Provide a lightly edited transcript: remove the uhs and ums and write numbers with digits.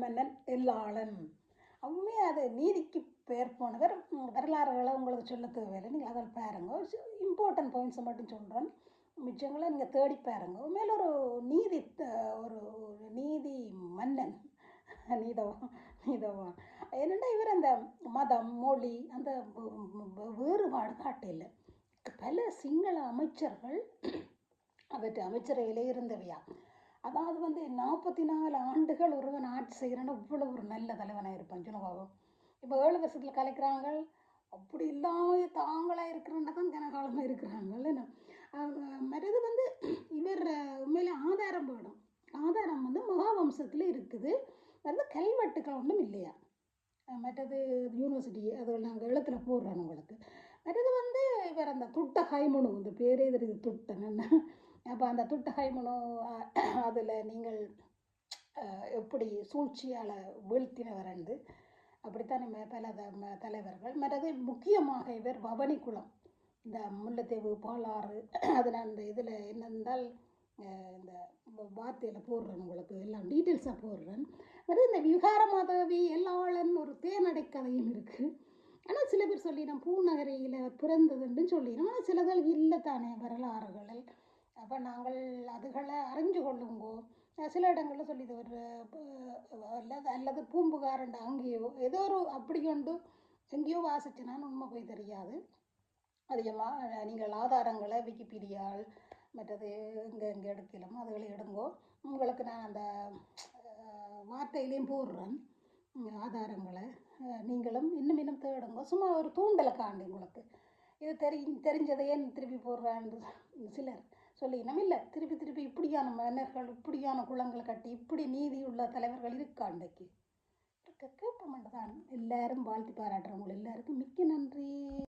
மன்னன் எல்லாளன். உண்மையாக அது நீதிக்கு பெயர் போனவர். வரலாறுகளை உங்களுக்கு சொல்ல தேவையில்லை, நீங்கள் அதில் பாருங்க. இம்பார்ட்டன்ட் பாயிண்ட்ஸை மட்டும் சொல்கிறேன், மிச்சங்களை நீங்கள் தேடி பாருங்க. உண்மையில் ஒரு நீதி ஒரு நீதி மன்னன், நீதவான் நீதவான். என்னென்னா இவர் அந்த மதம் மொழி அந்த வேறுபாடு காட்டையில் பல சிங்கள அமைச்சர்கள் அவற்றை அமைச்சரையிலே இருந்தவையா. அதாவது 44 ஆண்டுகள் ஒருவன் ஆட்சி செய்கிறான்னு இவ்வளவு ஒரு நல்ல தலைவனாக இருப்பான் ஜனபாபம். இப்போ 7 வருஷத்தில் கலைக்கிறாங்க, அப்படி இல்லாமல் தாங்களாக இருக்கிறாங்க தான் கனகாலமாக இருக்கிறாங்க. மற்றது இவர் உண்மையிலே ஆதாரம் வேணும். ஆதாரம் மகாவம்சத்தில் இருக்குது. கல்வெட்டுக்கள் ஒன்றும் இல்லையா. மற்றது யூனிவர்சிட்டி அது நாங்கள் எழுத்தில் போடுறோம் உங்களுக்கு. மற்றது இவர் அந்த துட்ட ஹைமனு இந்த பேரே தெரியுது துட்டன் என்ன. அப்போ அந்த துட்ட ஹைமனு அதில் நீங்கள் எப்படி சூழ்ச்சியால் வீழ்த்தினவரண்டு அப்படித்தான் பல தலைவர்கள். மற்றது முக்கியமாக இவர் பவனி குளம், இந்த முல்லைத்தீவு பாலாறு அதில் அந்த இதில் என்னென்றால் இந்த வார்த்தையில் போடுறேன் உங்களுக்கு எல்லாம் டீட்டெயில்ஸாக போடுறேன். மற்றது இந்த விகாரமாதேவி எல்லாளன் ஒரு தேனடை கதையும் இருக்குது. ஆனால் சில பேர் சொல்லினோம் பூநகரியில் பிறந்ததுன்னு சொல்லினோம். ஆனால் சிலர்கள் இல்லை தானே வரலாறுகளில். அப்போ நாங்கள் அதுகளை அறிஞ்சு கொள்ளுங்கோ. சில இடங்களில் சொல்லிது ஒரு அல்லது பூம்புகாரண்ட அங்கேயோ ஏதோ ஒரு அப்படி கொண்டு எங்கேயோ வாசிச்சுனான்னு உண்மை போய் தெரியாது. அதிகமாக நீங்கள் ஆதாரங்களை விக்கிபீடியால் மற்றது எங்கே எடுக்கலாம் அதுகளை எடுங்கோ. உங்களுக்கு நான் அந்த வார்த்தையிலையும் போடுறேன் ஆதாரங்களை. நீங்களும் இன்னும் தேடுங்க. சும்மா ஒரு தூண்டலை காண்டி உங்களுக்கு இது தெரிஞ்சதையே திருப்பி போடுறான்னு சிலர் சொல்லிக்கணும். இல்லை திருப்பி இப்படியான மன்னர்கள் இப்படியான குளங்களை கட்டி இப்படி நீதி உள்ள தலைவர்கள் இருக்காண்டைக்கு கேட்ப மட்டும் தான். எல்லாரும் வாழ்த்தி பாராட்டுறவங்க எல்லாருக்கும் மிக்க நன்றி.